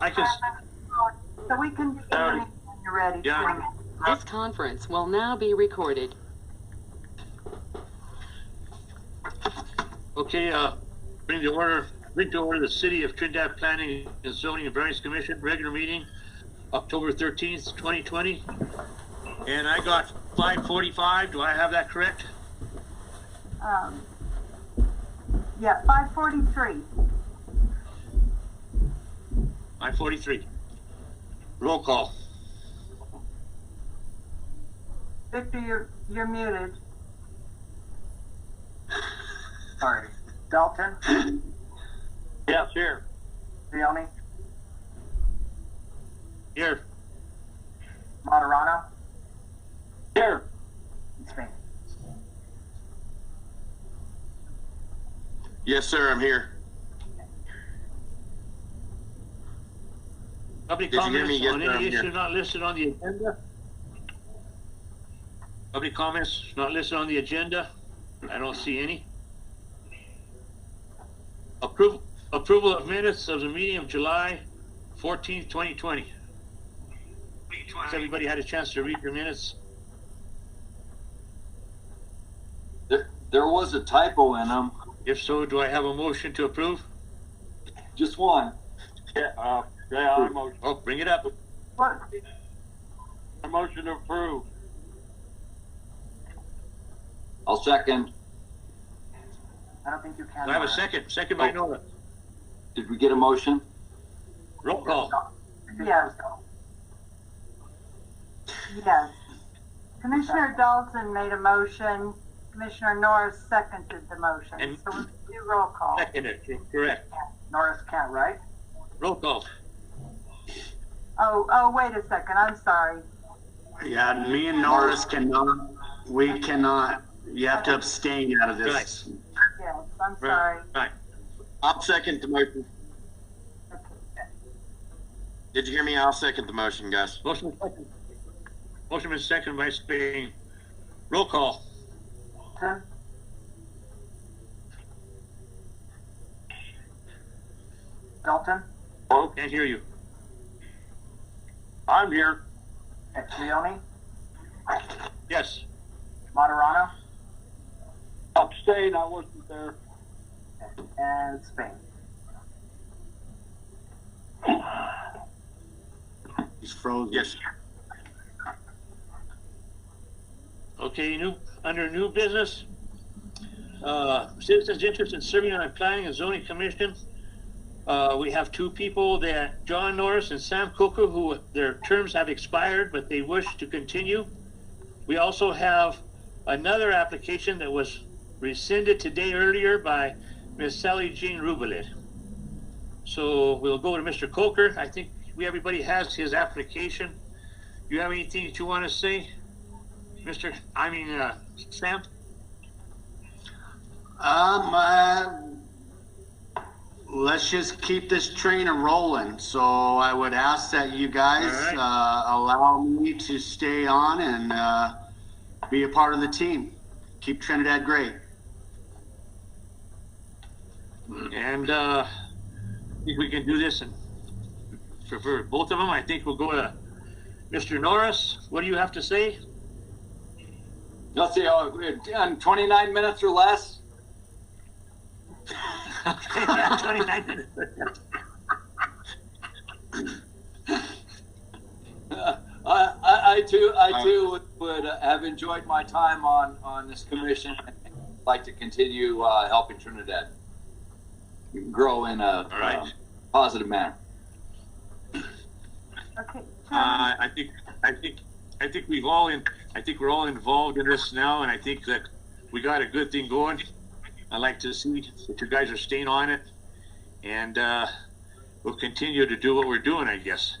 I can. So we can begin the meeting when you're ready. Yeah. This conference will now be recorded. Okay, bring to order the City of Trinidad Planning and Zoning and Variance Commission regular meeting, October 13th, 2020. And I got 5:45. Do I have that correct? Yeah, 5:43. 5:43. Roll call. Victor, you're muted. Sorry. Dalton? Yes, here. Leone? Here. Moderano? Here. It's me. Yes, sir, I'm here. Public Did you hear comments me? Yes, on sir, I'm any issue here. not listed on the agenda? Public comments not listed on the agenda? I don't see any. Approval of minutes of the meeting of July 14th, 2020. Has everybody had a chance to read your minutes? There was a typo in them. If so, do I have a motion to approve? Just one. I motion. Oh, bring it up. What? A motion to approve. I'll second. I don't think you can. Do I have a second? Second by Nora. Did we get a motion? Roll call. Yes. Yes. Commissioner Dalton made a motion. Commissioner Norris seconded the motion. And- So we do roll call. Seconded, correct. Norris can't, right? Roll call. Oh, wait a second. I'm sorry. Yeah, me and Norris cannot, we cannot, you have to abstain out of this. Right. Yes, I'm sorry. Right. I'll second the motion. Did you hear me? I'll second the motion, guys. Motion is second. Motion is second by Spain. Roll call. Dalton? Dalton? Oh, can't hear you. I'm here. Leone? Yes. Moderano? Abstain, I wasn't there. And Spain. He's frozen. Yes. Okay, under new business, citizens' interest in serving on a planning and zoning commission. We have two people, that John Norris and Sam Cooker, who their terms have expired, but they wish to continue. We also have another application that was rescinded today earlier by Ms. Sally Jean Rubelet. So we'll go to Mr. Coker. I think everybody has his application. Do you have anything that you want to say, Sam? Let's just keep this train rolling. So I would ask that you guys All right. allow me to stay on and be a part of the team. Keep Trinidad great. And I think we can do this, and for both of them, I think we'll go to Mr. Norris. What do you have to say? Let's see, in 29 minutes or less? Okay, yeah, 29 minutes. I too would have enjoyed my time on this commission. I'd like to continue helping Trinidad grow in a right. positive manner. Okay. I think we're all involved in this now, and I think that we got a good thing going. I like to see that you guys are staying on it, and we'll continue to do what we're doing, I guess.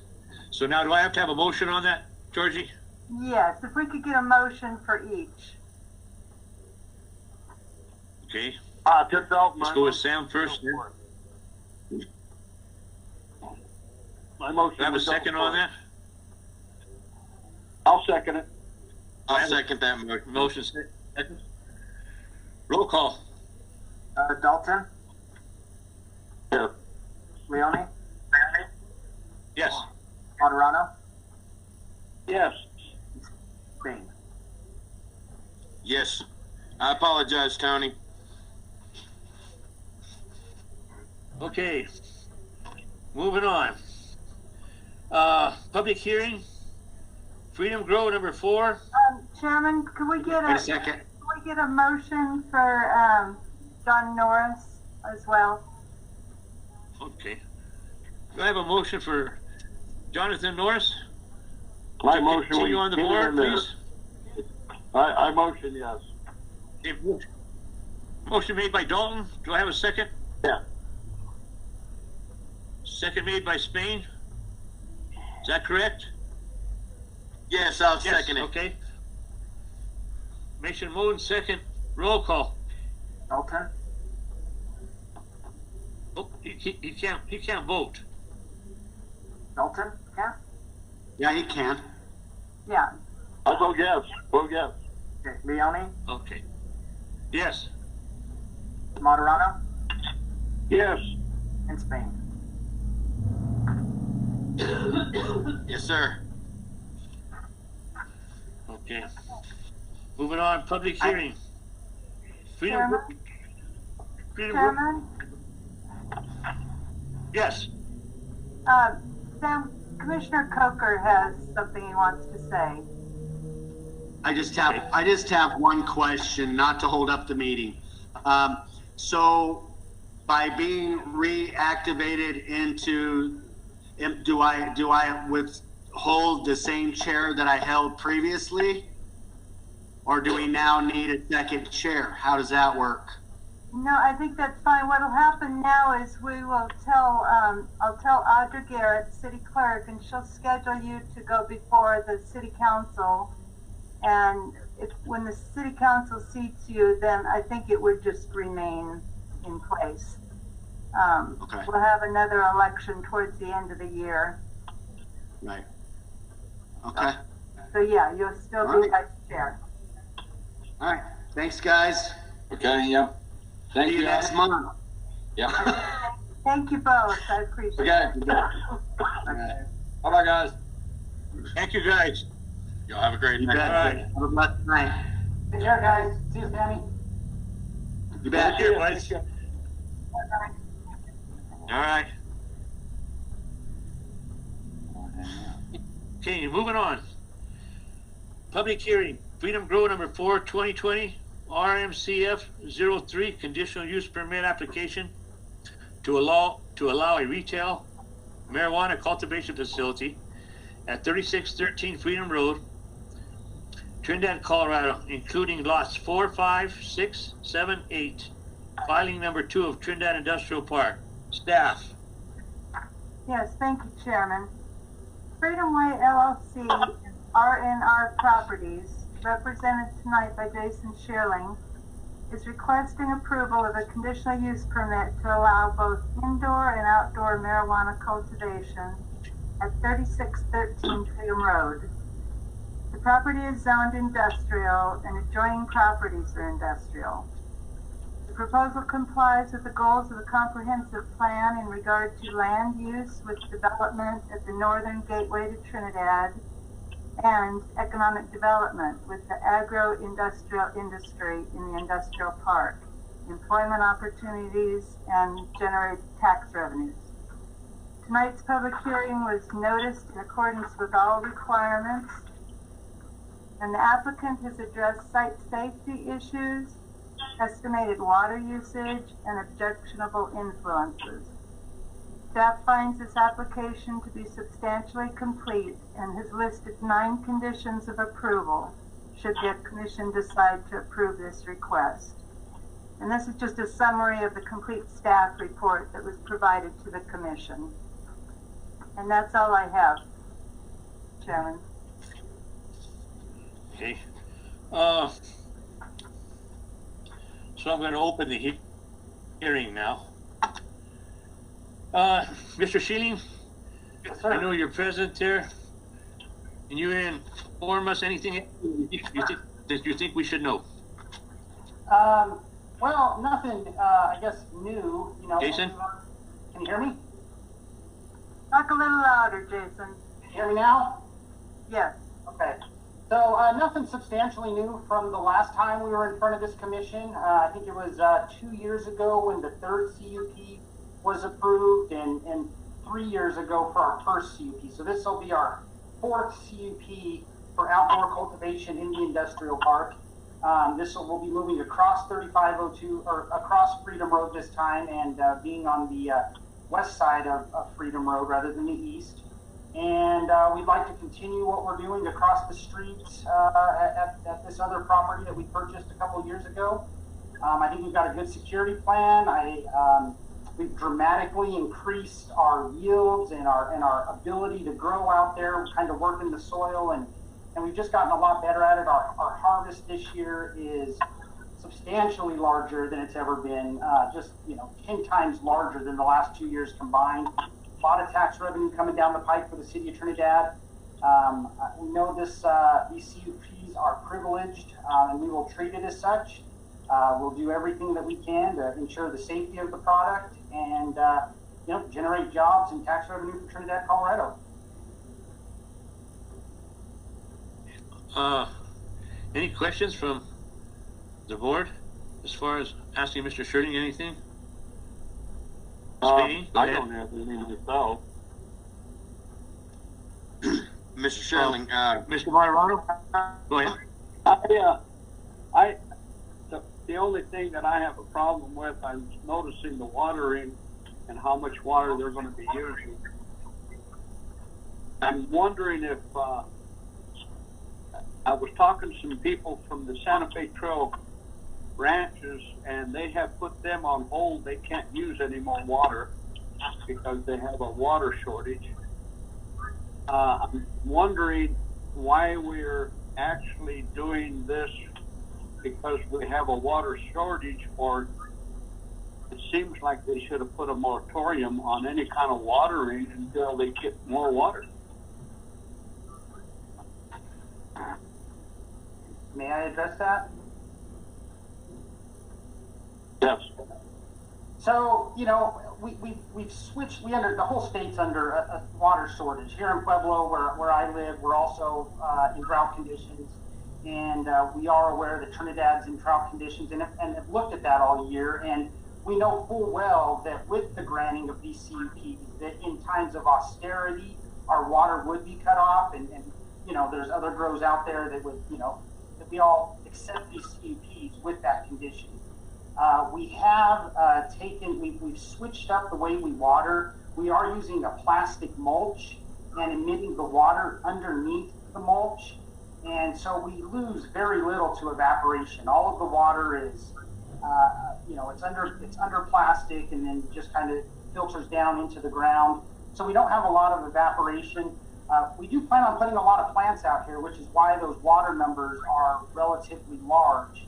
So now, do I have to have a motion on that, Georgie? Yes, if we could get a motion for each. Okay. Let's Let's go with Sam first. Then. My motion. Do I have a second on that? I'll second it. I'll second that motion. Motion second. Roll call. Dalton? Here. Leone? Yes. Martirano, Yes. Spain. Yes. I apologize, Tony. Okay. Moving on. Public hearing, Freedom Grow number 4. Chairman, can we get Wait a a, second. can we get a motion for, John Norris as well? Okay. Do I have a motion for Jonathan Norris? My To motion. continue on the board, please. I motion yes. Okay, motion made by Dalton. Do I have a second? Yeah. Second made by Spain. Is that correct? Yes, I'll Yes, second it. okay. Motion moved, second. Roll call. Dalton, Oh, he can't vote. Dalton, yeah? Yeah, you can. Yeah. I vote yes. Vote yes. Okay, Leone, Okay. Yes. Martirano, Yes. and Spain. Yes, sir. Okay. Moving on, public hearing. Freedom. Chairman? Freedom. Chairman, Yes. Sam, Commissioner Coker has something he wants to say. I just have one question, not to hold up the meeting. So by being reactivated into, do I withhold the same chair that I held previously? Or do we now need a second chair? How does that work? No, I think that's fine. What'll happen now is we will tell, I'll tell Audra Garrett, city clerk, and she'll schedule you to go before the city council. And when the city council seats you, then I think it would just remain in place. Okay. We'll have another election towards the end of the year. Right. Okay. So yeah, you'll still be vice chair. All right. Thanks, guys. Okay, yep. Thank See you you. next month. Yep. Thank you both. I appreciate Okay. it. All right. Bye-bye, guys. Thank you, guys. Y'all have a great You night. bet. All right. Have a blessed night. Take care, guys. See you, Sammy. You bet. Take care, boys. All right. Okay, moving on. Public hearing, Freedom Grow number 4, 2020, RMCF 03, conditional use permit application to allow a retail marijuana cultivation facility at 3613 Freedom Road, Trinidad, Colorado, including lots 4, 5, 6, 7, 8, filing number 2 of Trinidad Industrial Park. Staff. Yes, thank you, Chairman. Freedom Way LLC and RNR Properties, represented tonight by Jason Shearling, is requesting approval of a conditional use permit to allow both indoor and outdoor marijuana cultivation at 3613 Freedom Road. The property is zoned industrial and adjoining properties are industrial. The proposal complies with the goals of the comprehensive plan in regard to land use with development at the northern gateway to Trinidad and economic development with the agro-industrial industry in the industrial park, employment opportunities, and generate tax revenues. Tonight's public hearing was noticed in accordance with all requirements, and the applicant has addressed site safety issues, estimated water usage, and objectionable influences. Staff finds this application to be substantially complete and has listed 9 conditions of approval should the commission decide to approve this request. And this is just a summary of the complete staff report that was provided to the commission. And that's all I have, Chairman. Okay. So I'm going to open the hearing now. Mr. Shealing, I know you're present there. Can you inform us anything that you think we should know? Well, nothing, I guess, new, you know. Jason? Can you hear me? Talk a little louder, Jason. Hear me now? Yes. Okay. So nothing substantially new from the last time we were in front of this commission. I think it was 2 years ago when the third CUP was approved, and 3 years ago for our first CUP. So this will be our fourth CUP for outdoor cultivation in the industrial park. We'll be moving across 3502 or across Freedom Road this time, and being on the west side of Freedom Road rather than the east. And we'd like to continue what we're doing across the streets at this other property that we purchased a couple of years ago. I think we've got a good security plan. We've dramatically increased our yields and our ability to grow out there, kind of work in the soil, and we've just gotten a lot better at it. Our harvest this year is substantially larger than it's ever been, 10 times larger than the last 2 years combined. A lot of tax revenue coming down the pipe for the city of Trinidad. We know these CUPs are privileged, and we will treat it as such. We'll do everything that we can to ensure the safety of the product and generate jobs and tax revenue for Trinidad, Colorado. Any questions from the board as far as asking Mr. Shirley anything? Speedy, go I ahead. don't have any myself. Mr. Sherling, Mr. Martirano, go ahead. The only thing that I have a problem with, I'm noticing the watering and how much water they're going to be using. I'm wondering if I was talking to some people from the Santa Fe Trail ranches, and they have put them on hold. They can't use any more water because they have a water shortage. I'm wondering why we're actually doing this because we have a water shortage, or it seems like they should have put a moratorium on any kind of watering until they get more water. May I address that? Yes. So, we've switched, the whole state's under a water shortage. Here in Pueblo, where I live, we're also in drought conditions. And we are aware that Trinidad's in drought conditions and have looked at that all year. And we know full well that with the granting of these CUPs, that in times of austerity, our water would be cut off. And there's other grows out there that would, that we all accept these CUPs with that condition. We have we've switched up the way we water. We are using a plastic mulch and emitting the water underneath the mulch. And so we lose very little to evaporation. All of the water is, it's under plastic and then just kind of filters down into the ground. So we don't have a lot of evaporation. We do plan on putting a lot of plants out here, which is why those water numbers are relatively large.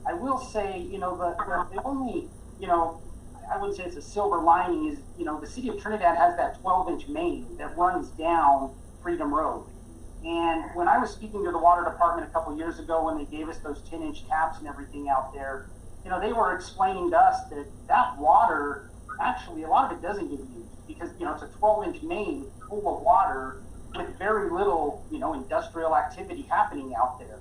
I will say, the only, I wouldn't say it's a silver lining is, the city of Trinidad has that 12-inch main that runs down Freedom Road. And when I was speaking to the water department a couple years ago when they gave us those 10-inch taps and everything out there, they were explaining to us that water, actually, a lot of it doesn't get used because, it's a 12-inch main full of water with very little, industrial activity happening out there.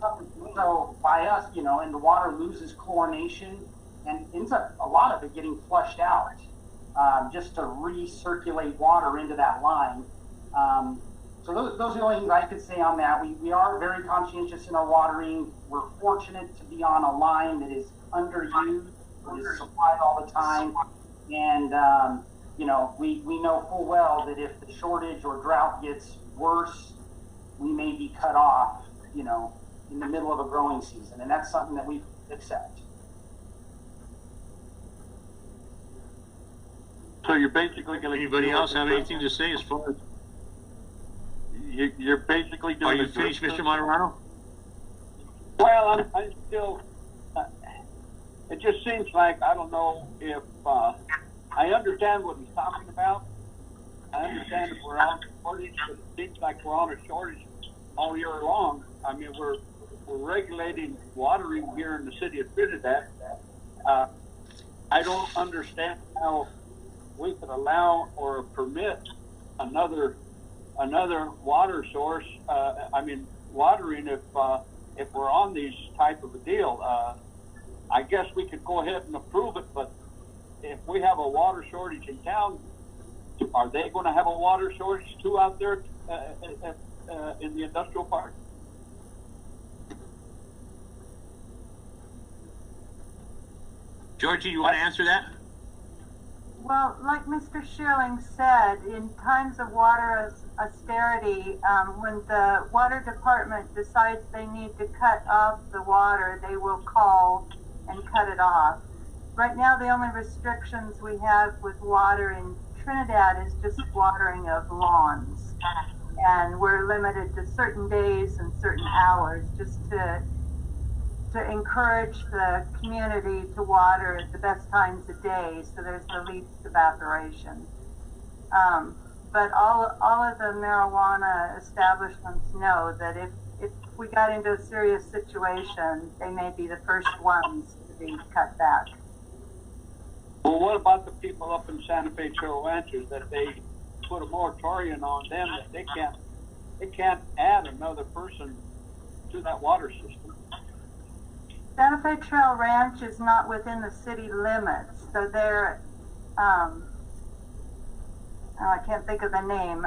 So by us, and the water loses chlorination and ends up a lot of it getting flushed out just to recirculate water into that line. So those are the only things I could say on that. We are very conscientious in our watering. We're fortunate to be on a line that is underused, that is supplied all the time. And, we know full well that if the shortage or drought gets worse, we may be cut off, in the middle of a growing season. And that's something that we accept. So you're basically going to. Anybody else have anything to say as far as? You're basically doing. Are you finished, Mr. Martirano? Well, I'm still. It just seems like I don't know if I understand what he's talking about. I understand that we're on a shortage, but it seems like we're on a shortage all year long. I mean, we're regulating watering here in the city of Trinidad. I don't understand how we could allow or permit another water source. Watering if we're on these type of a deal. I guess we could go ahead and approve it, but if we have a water shortage in town, are they going to have a water shortage too out there in the industrial park? Georgie, you want to answer that? Well, like Mr. Schilling said, in times of water austerity, when the water department decides they need to cut off the water, they will call and cut it off. Right now, the only restrictions we have with water in Trinidad is just watering of lawns. And we're limited to certain days and certain hours just to encourage the community to water at the best times of day so there's the least evaporation. But all of the marijuana establishments know that if we got into a serious situation, they may be the first ones to be cut back. Well, what about the people up in Santa Fe Trail Ranches that they put a moratorium on them that they can't add another person to that water system? Santa Fe Trail Ranch is not within the city limits, so they're, I can't think of the name,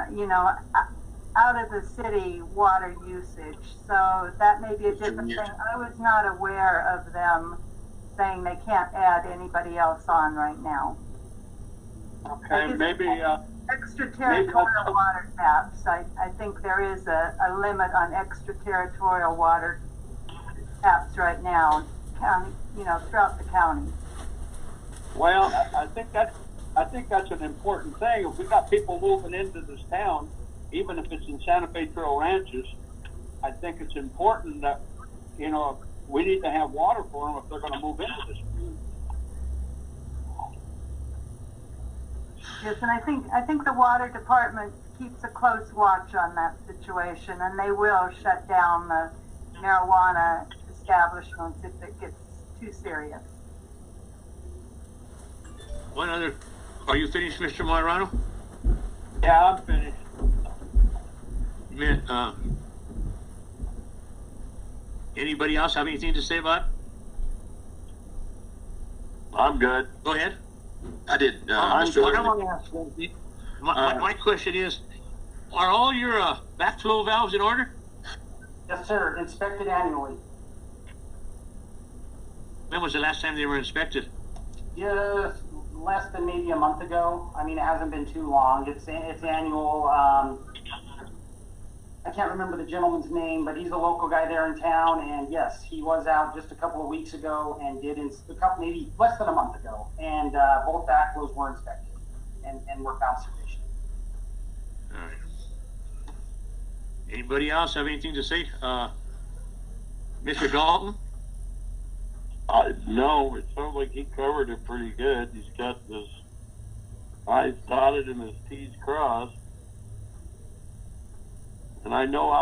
out of the city water usage. So that may be a different thing. I was not aware of them saying they can't add anybody else on right now. Okay, maybe extraterritorial water taps. I think there is a limit on extraterritorial water taps right now, throughout the county. Well, I think that's an important thing. If we got people moving into this town, even if it's in Santa Fe Trail Ranches, I think it's important that we need to have water for them if they're going to move into this. Yes, and I think the water department keeps a close watch on that situation, and they will shut down the marijuana establishments if it gets too serious. One other. Are you finished, Mr. Morano? Yeah, I'm finished. Anybody else have anything to say about it? I'm good. Go ahead. I did. What I want to ask, my question is, are all your backflow valves in order? Yes, sir. Inspected annually. When was the last time they were inspected? Yeah, less than maybe a month ago. I mean, it hasn't been too long. It's annual. I can't remember the gentleman's name, but he's a local guy there in town. And yes, he was out just a couple of weeks ago and did maybe less than a month ago. And both backflows were inspected and were found sufficient. All right. Anybody else have anything to say? Mr. Dalton? No, it sounds like he covered it pretty good. He's got his I's dotted and his T's crossed. And I know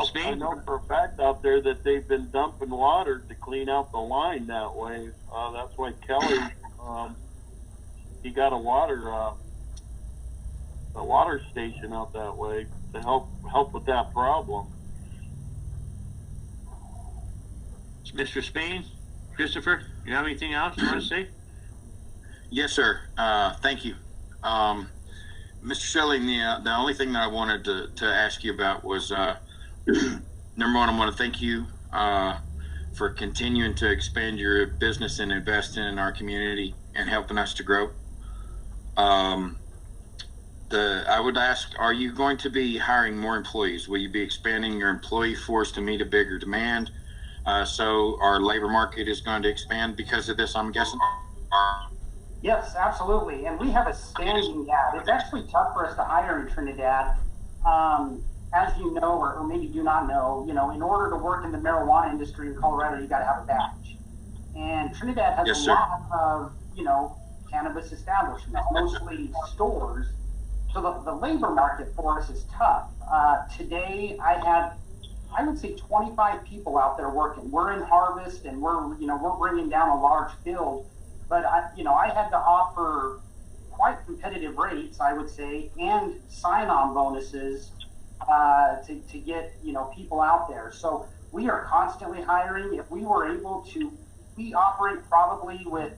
for a fact out there that they've been dumping water to clean out the line that way. That's why Kelly, he got a water station out that way to help with that problem. Mr. Spain, Christopher, you have anything else you want to say? Yes, sir. Thank you. Mr. Schilling, the only thing that I wanted to ask you about was, number one, I want to thank you for continuing to expand your business and investing in our community and helping us to grow. I would ask, are you going to be hiring more employees? Will you be expanding your employee force to meet a bigger demand? So our labor market is going to expand because of this, I'm guessing? Yes, absolutely. And we have a standing gap. It's actually tough for us to hire in Trinidad. As you know, or maybe do not know, in order to work in the marijuana industry in Colorado, you got to have a badge. And Trinidad has a lot of, cannabis establishments, mostly stores. So the labor market for us is tough. Today, I would say 25 people out there working. We're in harvest and we're bringing down a large field. But I had to offer quite competitive rates, I would say, and sign-on bonuses to get, people out there. So we are constantly hiring. If we were able to, we operate probably with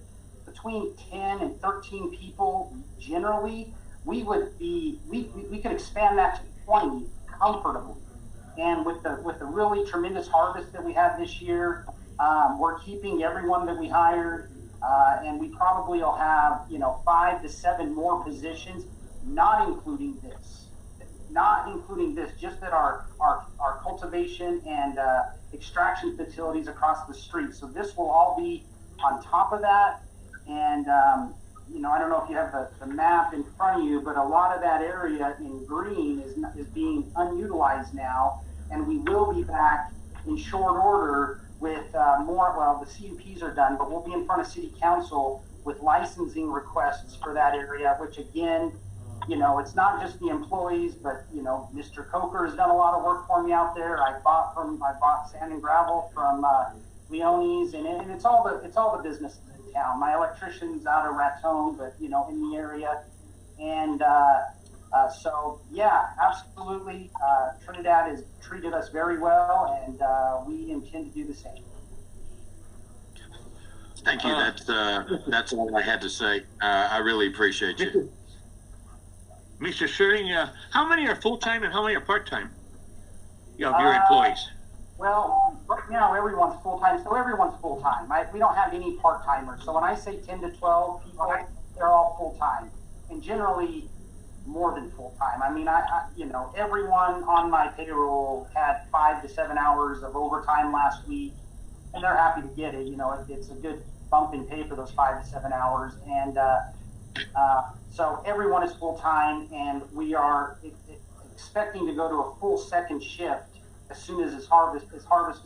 between 10 and 13 people generally. We could expand that to 20 comfortably. And with the really tremendous harvest that we had this year, we're keeping everyone that we hired, and we probably will have 5 to 7 more positions, not including this, just at our cultivation and extraction facilities across the street. So this will all be on top of that. And I don't know if you have the map in front of you, but a lot of that area in green is being unutilized now, and we will be back in short order with more. Well, the CUPs are done, but we'll be in front of City Council with licensing requests for that area, which again, it's not just the employees, but Mr. Coker has done a lot of work for me out there. I bought sand and gravel from Leone's, and it's all the businesses in town. My electrician's out of Raton, but in the area, and so yeah, absolutely. Trinidad has treated us very well, and we intend to do the same. Thank you. That's all I had to say. I really appreciate you. Mr. Schering, how many are full-time and how many are part-time of your employees? Well, right now everyone's full-time, so everyone's full-time. We don't have any part-timers. So when I say 10 to 12 people, they're all full-time, and generally more than full-time. I mean, everyone on my payroll had 5 to 7 hours of overtime last week, and they're happy to get it. It's a good bump in pay for those 5 to 7 hours, and so everyone is full-time, and we are expecting to go to a full second shift as soon as his harvest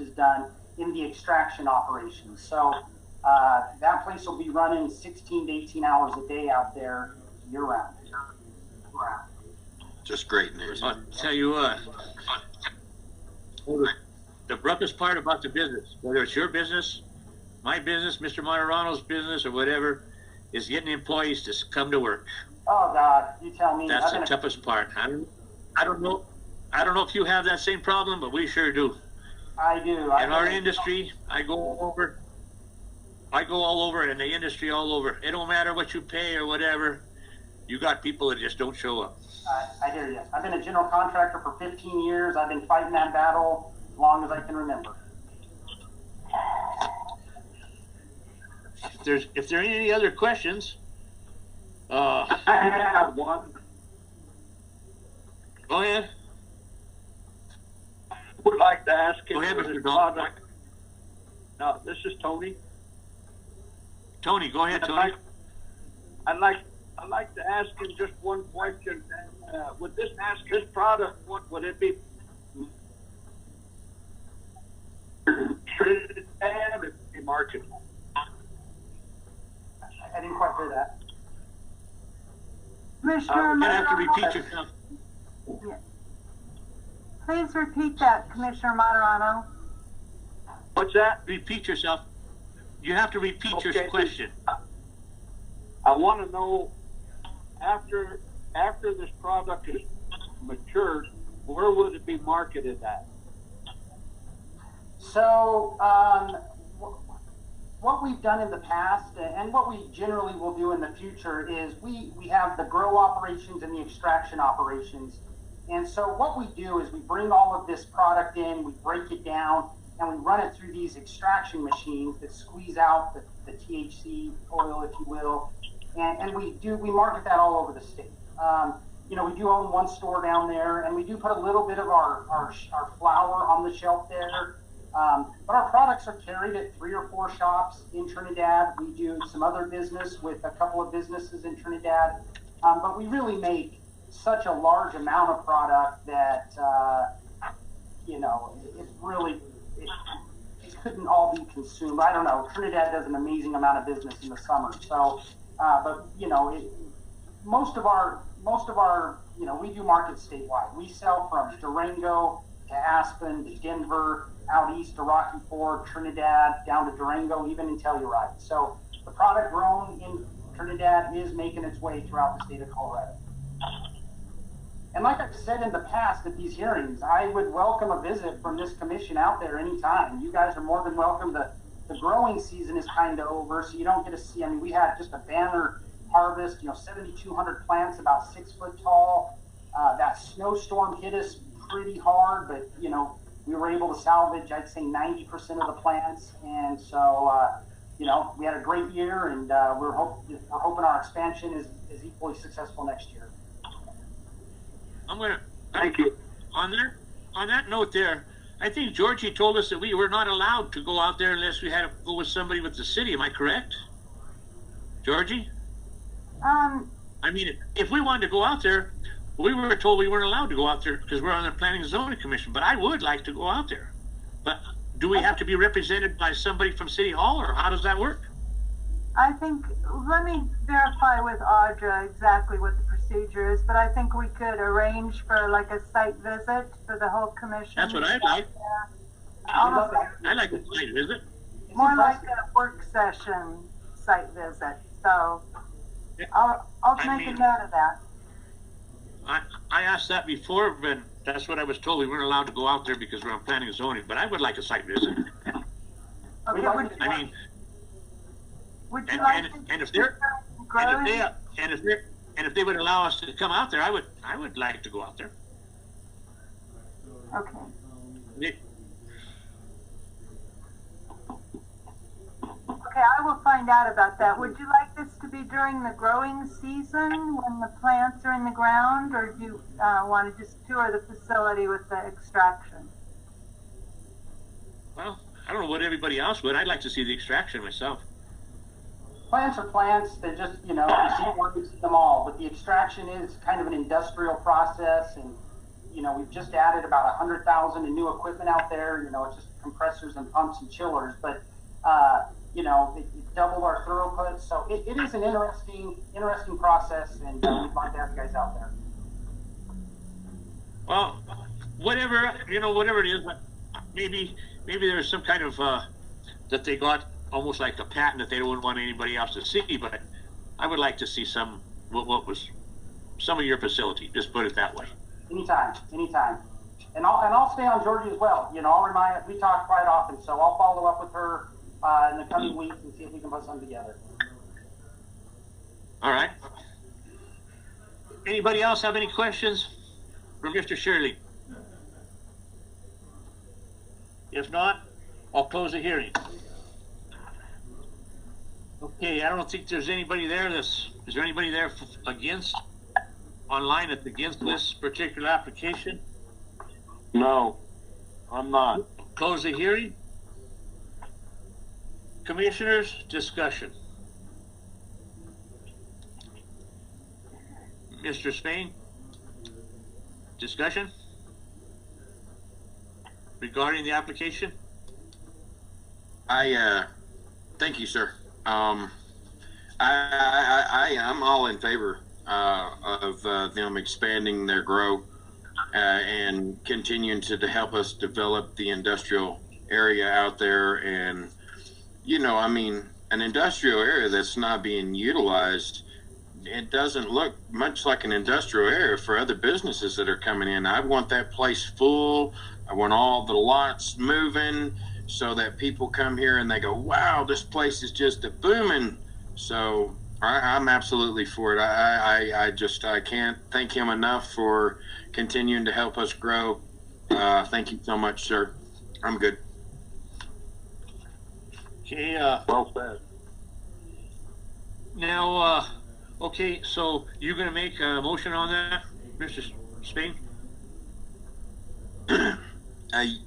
is done in the extraction operations. So that place will be running 16 to 18 hours a day out there year-round. Just great news. I'll tell you what, the roughest part about the business, whether it's your business, my business, Mr. Monterano's business, or whatever, is getting employees to come to work. Oh God, you tell me. That's the toughest part. I don't know if you have that same problem, but we sure do. I do. In our industry, I go all over in the industry all over. It don't matter what you pay or whatever. You got people that just don't show up. I hear you. I've been a general contractor for 15 years. I've been fighting that battle as long as I can remember. If there are any other questions, I have one. Go ahead. I would like to ask him. Go ahead, Mr. Don. No, this is Tony. Tony, go ahead, Tony. I'd like to ask him just one question. Would this product, what would it be? Trinidad, it'd be marketable. I didn't quite hear that. Commissioner You have to Monterano. repeat yourself. Yes. Please repeat that, Commissioner Monterano. What's that? Repeat yourself. You have to repeat your question. I want to know, after this product is matured, where would it be marketed at? So, what we've done in the past, and what we generally will do in the future, is we have the grow operations and the extraction operations. And so what we do is we bring all of this product in, we break it down, and we run it through these extraction machines that squeeze out the THC oil, if you will. And we market that all over the state. We do own one store down there, and we do put a little bit of our flour on the shelf there. But our products are carried at 3 or 4 shops in Trinidad. We do some other business with a couple of businesses in Trinidad. But we really make such a large amount of product that, it couldn't all be consumed. I don't know. Trinidad does an amazing amount of business in the summer. So, most of our, we do market statewide. We sell from Durango to Aspen to Denver, out east to Rocky Ford, Trinidad, down to Durango, even in Telluride. So the product grown in Trinidad is making its way throughout the state of Colorado. And like I've said in the past at these hearings, I would welcome a visit from this commission out there anytime. You guys are more than welcome. The growing season is kind of over, so you don't get to see, I mean, we had just a banner harvest, 7,200 plants, about 6 foot tall. That snowstorm hit us pretty hard, but, we were able to salvage, I'd say 90% of the plants. And so, we had a great year, and we're hoping our expansion is equally successful next year. Thank you. On that note there, I think Georgie told us that we were not allowed to go out there unless we had to go with somebody with the city. Am I correct? Georgie? I mean, if we wanted to go out there, we were told we weren't allowed to go out there because we're on the Planning and Zoning Commission, but I would like to go out there. But do we have to be represented by somebody from City Hall, or how does that work? I think, let me verify with Audra exactly what the procedure is, but I think we could arrange for like a site visit for the whole commission. That's what I'd like. I'd like a site visit. More like a work session site visit. So I'll make a note of that. I asked that before, but that's what I was told. We weren't allowed to go out there because we're on planning and zoning, but I would like a site visit. Okay, would you like if they would allow us to come out there, I would like to go out there. Okay. Okay, I will find out about that. Would you like this to be during the growing season when the plants are in the ground, or do you want to just tour the facility with the extraction? Well, I don't know what everybody else would. I'd like to see the extraction myself. Plants are plants. They're just, you see one, you see them all. But the extraction is kind of an industrial process, and we've just added about 100,000 in new equipment out there. It's just compressors and pumps and chillers. But it doubled our throughput. So it is an interesting process, and we'd like to have you guys out there. Well, whatever it is, but maybe there's some kind of that they got almost like a patent that they don't want anybody else to see. But I would like to see what was some of your facility. Just put it that way. Anytime. And I'll stay on Georgie as well. I'll remind. We talk quite often, so I'll follow up with her in the coming weeks and see if we can put something together. All right. Anybody else have any questions for Mr. Shirley? If not, I'll close the hearing. Okay, I don't think there's anybody there is there anybody there online that's against this particular application? No, I'm not. Close the hearing. Commissioners, discussion. Mr. Spain, discussion regarding the application? Thank you, sir. I'm all in favor of them expanding their grow and continuing to help us develop the industrial area out there. And an industrial area that's not being utilized, it doesn't look much like an industrial area for other businesses that are coming in. I want that place full. I want all the lots moving so that people come here and they go, wow, this place is just a booming. So I'm absolutely for it. I can't thank him enough for continuing to help us grow. Thank you so much, sir. I'm good. Okay. Well said. Now, okay, so you're going to make a motion on that, Mr. Spain?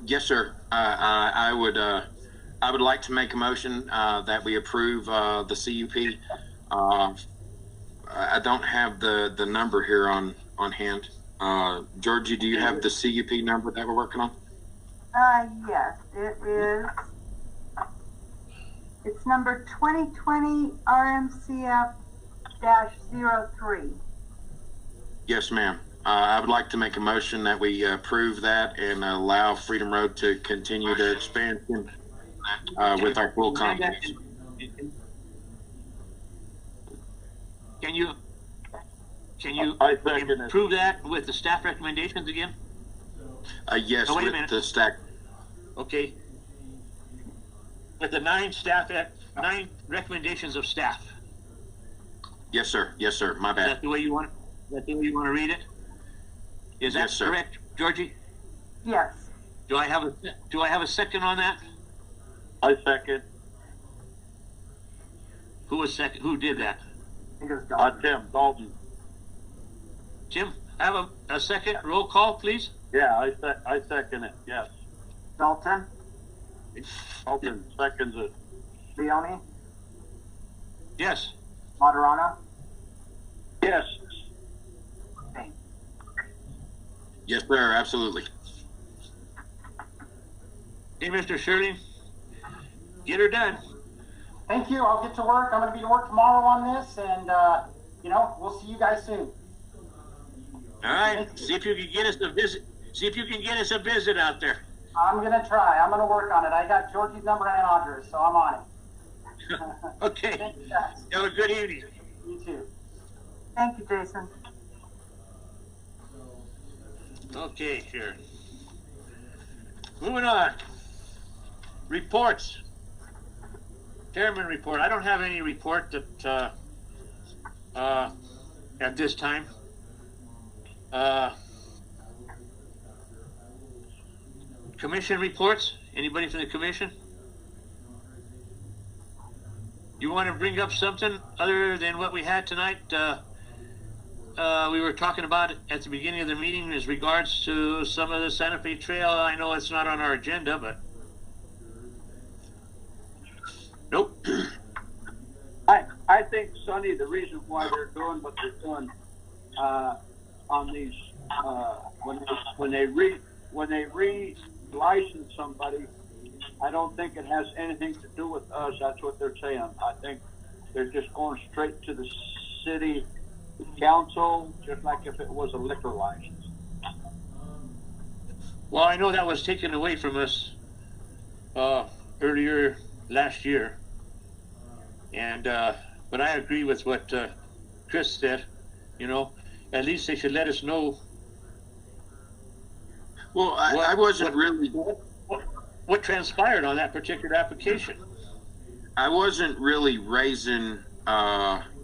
Yes, sir. I would like to make a motion that we approve the CUP. I don't have the number here on hand. Georgie, do you have the CUP number that we're working on? Yes, it is. It's number 2020 RMCF-03. Yes, ma'am. I would like to make a motion that we approve that and allow Freedom Road to continue to expand with our full complex. Can you I second it. improve that with the staff recommendations again? Yes, Oh, wait a with minute. the stack. Okay. With the 9 recommendations of staff. Yes, sir. Yes, sir. My Is that bad. the way you want? That the way you want to read it? Is that Yes, sir. correct, Georgie? Yes. Do I have a second on that? I second. Who was second? Who did that? Tim Dalton. Jim, I have a second. Roll call, please. Yeah, I second it. Yes. Dalton, Dalton seconds it. Leone, Yes. Maturana, Yes. Yes, sir. Absolutely. Hey, Mr. Shirley, get her done. Thank you. I'll get to work. I'm going to be to work tomorrow on this, and we'll see you guys soon. All right. See if you can get us a visit. See if you can get us a visit out there. I'm going to try. I'm going to work on it. I got Georgie's number and Audra's, so I'm on it. Okay. Thank you, guys. Have a good evening. You too. Thank you, Jason. Okay, Sharon. Moving on. Reports. Chairman report. I don't have any report that at this time. Commission reports. Anybody from the commission? You want to bring up something other than what we had tonight? We were talking about it at the beginning of the meeting as regards to some of the Santa Fe Trail. I know it's not on our agenda, but nope. I think, Sonny, the reason why they're doing what they're doing on these when they re-license somebody, I don't think it has anything to do with us. That's what they're saying. I think they're just going straight to the city council, just like if it was a liquor license. Well, I know that was taken away from us earlier last year, and but I agree with what Chris said. You know, at least they should let us know. Well, I wasn't really. What transpired on that particular application? I wasn't really raising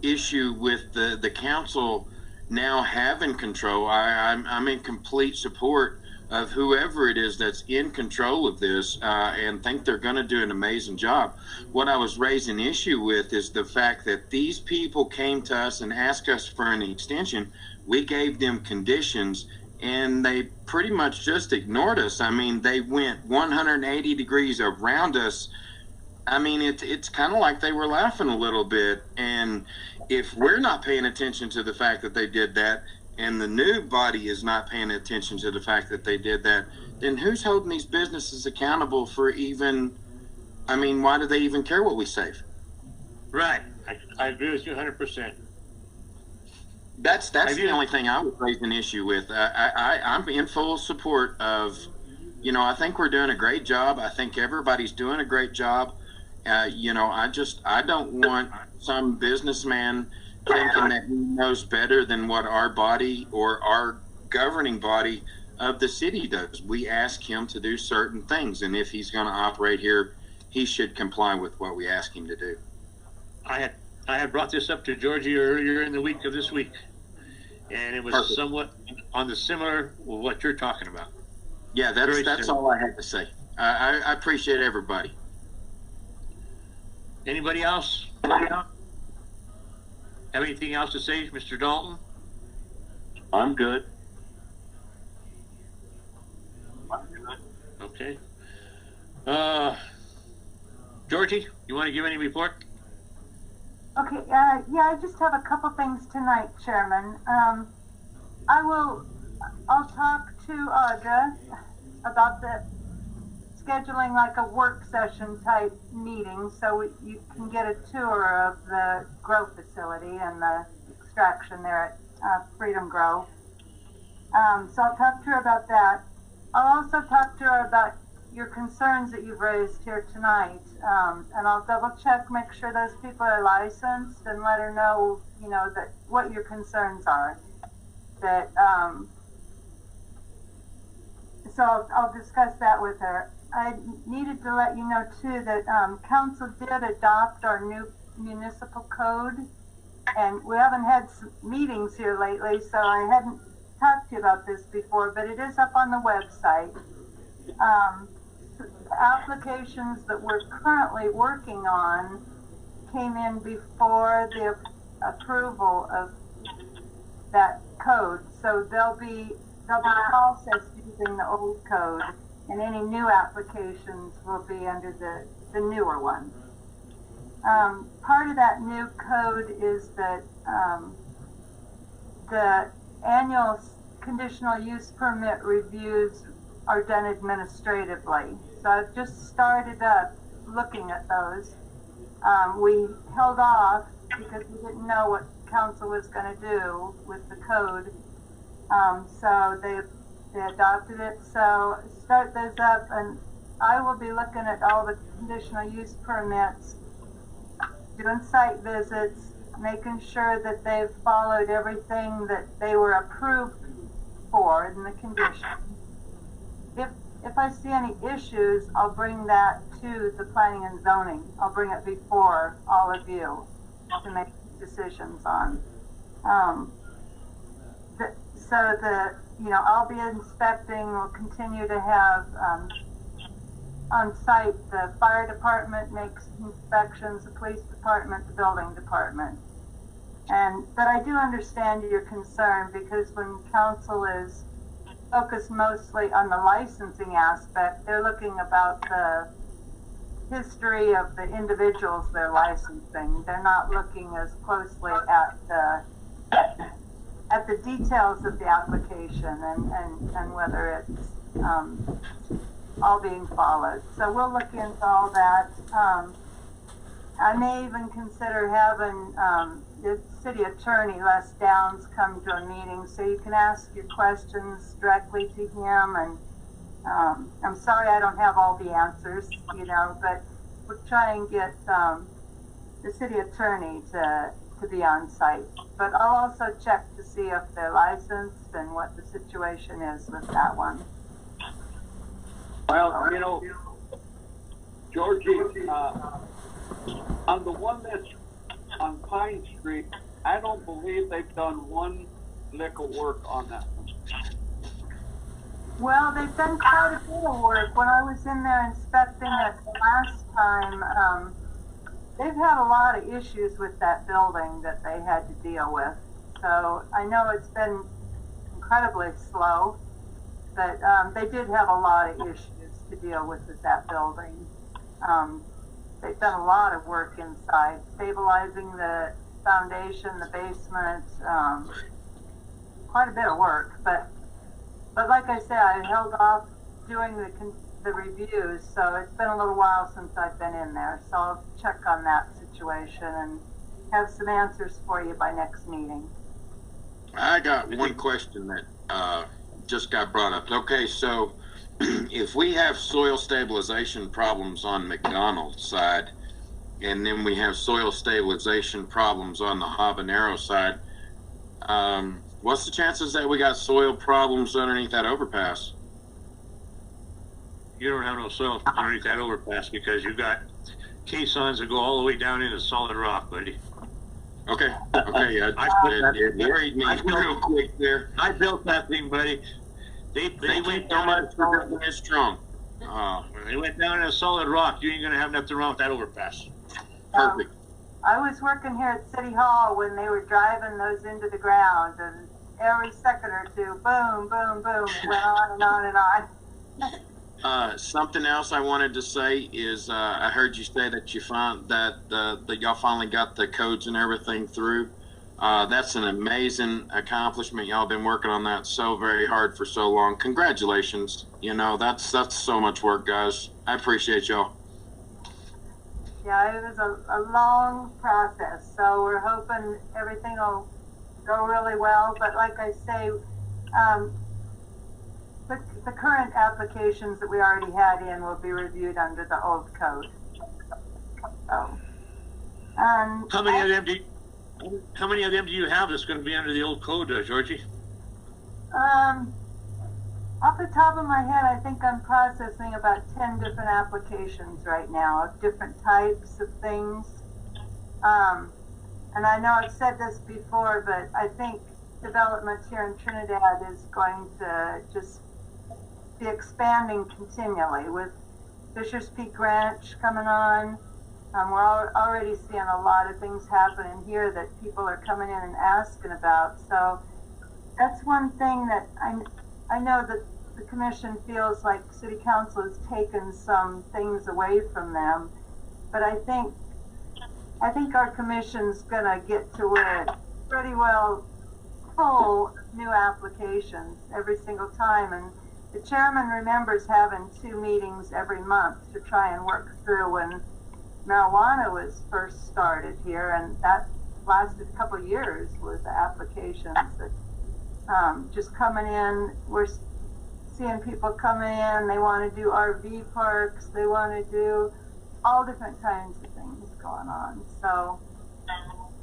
issue with the council now having control. I'm in complete support of whoever it is that's in control of this, and think they're going to do an amazing job. What I was raising issue with is the fact that these people came to us and asked us for an extension. We gave them conditions, and they pretty much just ignored us. I mean, they went 180 degrees around us. I mean, it's kind of like they were laughing a little bit. And if we're not paying attention to the fact that they did that, and the new body is not paying attention to the fact that they did that, then who's holding these businesses accountable for even, I mean, why do they even care what we save? Right. I agree with you 100%. That's the only thing I would raise an issue with. I'm in full support of, I think we're doing a great job. I think everybody's doing a great job. I don't want some businessman thinking that he knows better than what our body or our governing body of the city does. We ask him to do certain things, and if he's going to operate here, he should comply with what we ask him to do. I had brought this up to Georgie earlier in the week of this week, and it was Perfect. somewhat on the similar with what you're talking about. Yeah, that's all I had to say. I appreciate everybody. Anybody else? Have anything else to say, Mr. Dalton? I'm good. Okay. Georgie, you want to give any report? Okay, yeah, I just have a couple things tonight, Chairman. I'll talk to Audra about the scheduling like a work session type meeting so you can get a tour of the grow facility and the extraction there at Freedom Grow. So I'll talk to her about that. I'll also talk to her about your concerns that you've raised here tonight, and I'll double check, make sure those people are licensed, and let her know, you know, that what your concerns are. That so I'll discuss that with her. I needed to let you know too that council did adopt our new municipal code, and we haven't had meetings here lately, so I hadn't talked to you about this before, but it is up on the website. Applications that we're currently working on came in before the approval of that code, so they'll be processed using the old code, and any new applications will be under the newer one. Part of that new code is that the annual conditional use permit reviews are done administratively. So I've just started up looking at those. We held off because we didn't know what council was going to do with the code. So they adopted it. So start those up, and I will be looking at all the conditional use permits, doing site visits, making sure that they've followed everything that they were approved for in the conditions. If I see any issues, I'll bring that to the planning and zoning. I'll bring it before all of you to make decisions on. I'll be inspecting. We'll continue to have on site. The fire department makes inspections, the police department, the building department. But I do understand your concern, because when council is focused mostly on the licensing aspect, they're looking about the history of the individuals they're licensing. They're not looking as closely at the details of the application and whether it's all being followed. So we'll look into all that. I may even consider having the city attorney, Les Downs, come to a meeting so you can ask your questions directly to him. And I'm sorry I don't have all the answers, but we'll try and get the city attorney to be on site. But I'll also check to see if they're licensed and what the situation is with that one. Well, Georgie, on the one that's on Pine Street, I don't believe they've done one lick of work on that one. Well, they've done quite a bit of work. When I was in there inspecting it the last time, they've had a lot of issues with that building that they had to deal with. So I know it's been incredibly slow, but they did have a lot of issues to deal with that building. They've done a lot of work inside, stabilizing the foundation, the basement, quite a bit of work. But like I said, I held off doing the reviews, so it's been a little while since I've been in there. So I'll check on that situation and have some answers for you by next meeting. I got one question that just got brought up. Okay, so if we have soil stabilization problems on McDonald's side, and then we have soil stabilization problems on the Habanero side, what's the chances that we got soil problems underneath that overpass? You don't have no soil underneath that overpass because you've got caissons that go all the way down into solid rock, buddy. Okay. It worried me real quick there. I built that thing, buddy. They went so down much for building it strong. when they went down into solid rock. You ain't gonna have nothing wrong with that overpass. Perfect. I was working here at City Hall when they were driving those into the ground, and every second or two, boom, boom, boom, it went on and on and on. Something else I wanted to say is I heard you say that you found that y'all finally got the codes and everything through. That's an amazing accomplishment. Y'all been working on that so very hard for so long. Congratulations. That's so much work, guys. I appreciate y'all. Yeah, it was a long process, so we're hoping everything will go really well. But like I say, the current applications that we already had in will be reviewed under the old code. So, How many of them do you have that's going to be under the old code, Georgie? Off the top of my head, I think I'm processing about 10 different applications right now of different types of things. And I know I've said this before, but I think development here in Trinidad is going to just be expanding continually with Fisher's Peak Ranch coming on. We're already seeing a lot of things happening here that people are coming in and asking about. So that's one thing that I know that the commission feels like city council has taken some things away from them, but I think our commission's gonna get to where it's pretty well full new applications every single time. And the chairman remembers having 2 meetings every month to try and work through when marijuana was first started here, and that lasted a couple of years with the applications that just coming in. We're seeing people coming in, they want to do RV parks, they want to do all different kinds of things going on. So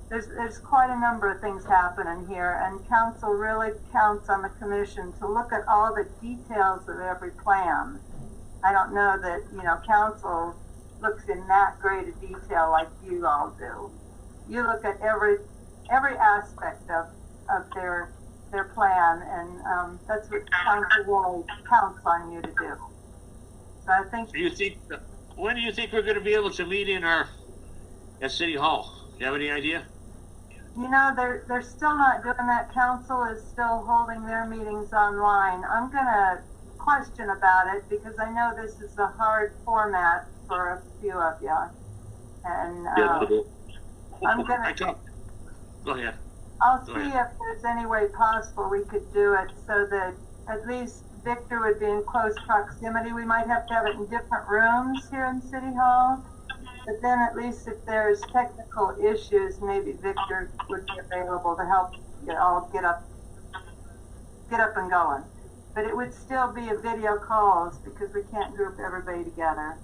there's quite a number of things happening here, and council really counts on the commission to look at all the details of every plan. I don't know that, council looks in that great a detail like you all do. You look at every aspect of their plan, and that's what council really counts on you to do. So I think. When do you think we're going to be able to meet at City Hall? Do you have any idea? They're still not doing that. Council is still holding their meetings online. I'm gonna question about it because I know this is a hard format for a few of you, and I'm gonna. Go ahead. I'll see if there's any way possible we could do it so that at least Victor would be in close proximity. We might have to have it in different rooms here in City Hall, but then at least if there's technical issues, maybe Victor would be available to help get up and going. But it would still be a video calls because we can't group everybody together.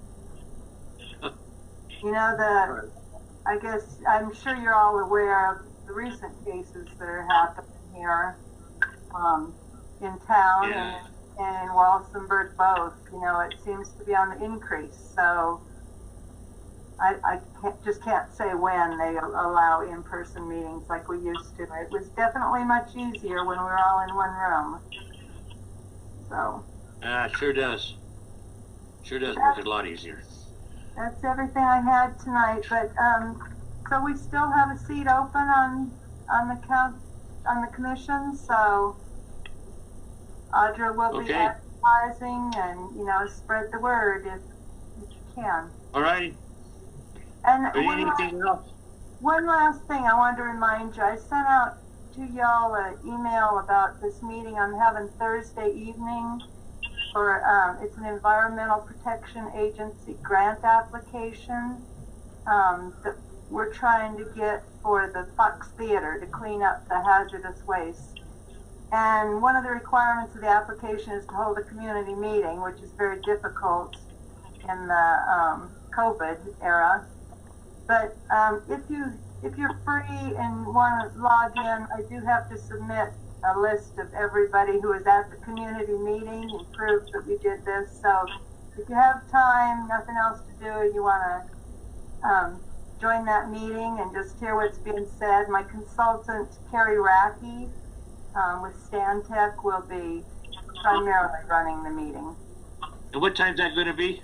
I guess, I'm sure you're all aware of the recent cases that are happening here in town and in Walsenburg both. It seems to be on the increase. So I can't say when they allow in-person meetings like we used to. It was definitely much easier when we were all in one room. So. It sure does. Sure does make it a lot easier. That's everything I had tonight, but so we still have a seat open on the commission, so Audra will be advertising and spread the word if you can. All right. And one last thing I wanted to remind you, I sent out to y'all an email about this meeting I'm having Thursday evening for it's an Environmental Protection Agency grant application that we're trying to get for the Fox Theater to clean up the hazardous waste. And one of the requirements of the application is to hold a community meeting, which is very difficult in the COVID era. But if you're free and want to log in, I do have to submit a list of everybody who was at the community meeting and prove that we did this. So if you have time, nothing else to do, you want to join that meeting and just hear what's being said. My consultant, Carrie Racky, with Stantec, will be primarily running the meeting. And what time's that going to be?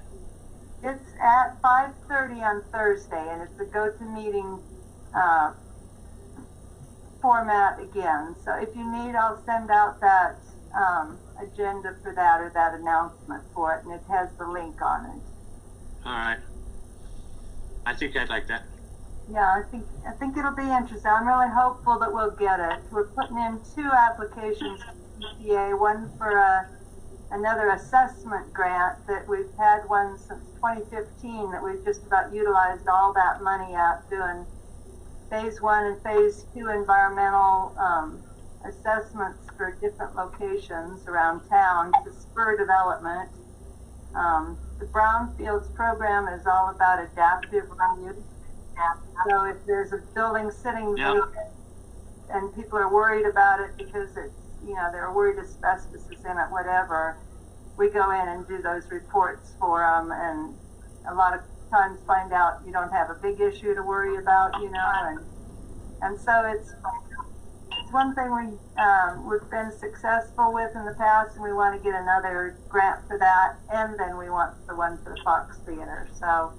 It's at 5:30 on Thursday, and it's a go-to-meeting format again. So if you need, I'll send out that agenda for that or that announcement for it, and it has the link on it. All right. I think I'd like that. Yeah, I think it'll be interesting. I'm really hopeful that we'll get it. We're putting in 2 applications for EPA, one for another assessment grant that we've had one since 2015 that we've just about utilized all that money at doing phase 1 and phase 2 environmental assessments for different locations around town to spur development. The Brownfields program is all about adaptive reuse. So if there's a building sitting vacant and people are worried about it because it's, they're worried asbestos is in it, whatever, we go in and do those reports for them, and a lot of times find out you don't have a big issue to worry about, and so it's one thing we've been successful with in the past, and we want to get another grant for that, and then we want the one for the Fox Theater. So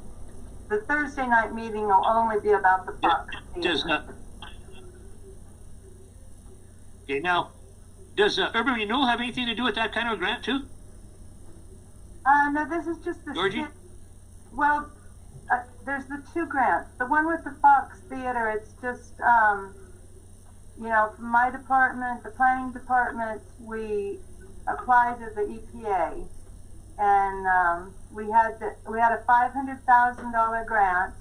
the Thursday night meeting will only be about the Fox Theater. Okay, now, does Urban Renewal have anything to do with that kind of a grant too? No, this is just the Georgie? Well, there's the two grants. The one with the Fox Theater, it's just, from my department, the planning department, we applied to the EPA, and we had a $500,000 grant,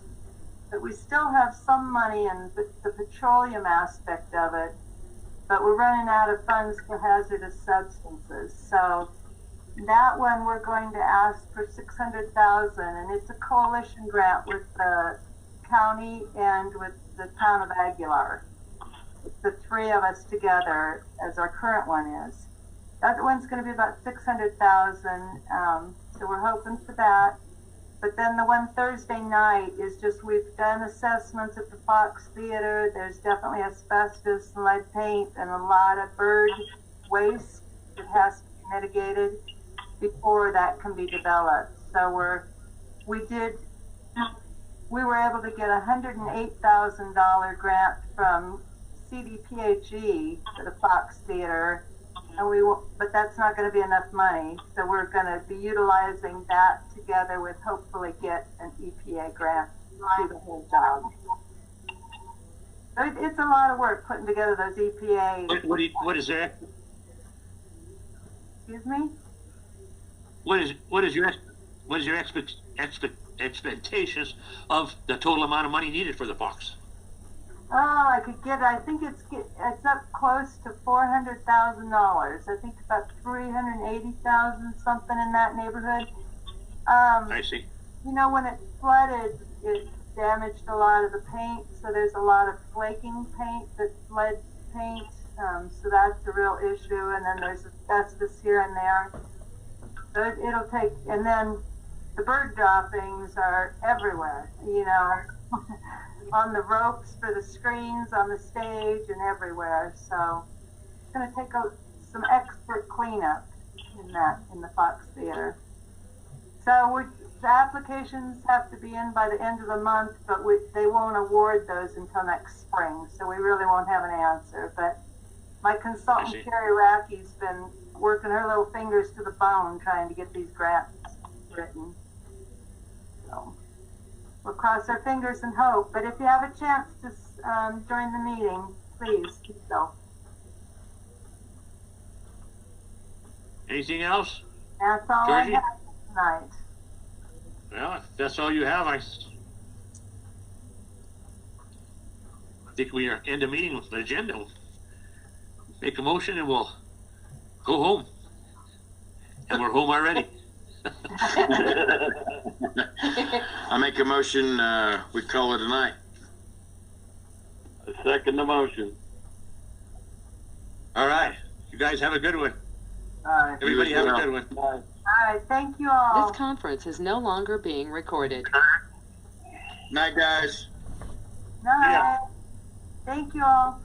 but we still have some money in the petroleum aspect of it, but we're running out of funds for hazardous substances. So that one we're going to ask for $600,000, and it's a coalition grant with the county and with the town of Aguilar. It's the three of us together, as our current one is. That one's going to be about $600,000, so we're hoping for that. But then the one Thursday night is just, we've done assessments at the Fox Theater. There's definitely asbestos and lead paint and a lot of bird waste that has to be mitigated before that can be developed. So we were able to get a $108,000 grant from CDPHE for the Fox Theater, and but that's not going to be enough money. So we're going to be utilizing that together with hopefully get an EPA grant to do the whole job. So it's a lot of work putting together those EPA. What is that? Excuse me? What is your expectations of the total amount of money needed for the Fox? Oh, I think it's up close to $400,000. I think about 380,000, something in that neighborhood. I see. When it flooded, it damaged a lot of the paint, so there's a lot of flaking paint that's lead paint, so that's a real issue, and then there's asbestos here and there. So it'll take, and then the bird droppings are everywhere, on the ropes for the screens, on the stage, and everywhere. So it's going to take some expert cleanup in the Fox Theater. So the applications have to be in by the end of the month, but they won't award those until next spring, so we really won't have an answer. But my consultant, Carrie Rackey's been working her little fingers to the bone trying to get these grants written. So we'll cross our fingers and hope. But if you have a chance to join the meeting, please do so. Anything else? That's all Georgie? I have tonight. Well, if that's all you have, I think we are end the meeting with the agenda. We'll make a motion and we'll go home. And we're home already. I make a motion, we call it a night. I second the motion. All right. You guys have a good one. All right. Everybody have a good one. Bye. All right. Thank you all. This conference is no longer being recorded. Night, guys. Night. Yeah. Thank you all.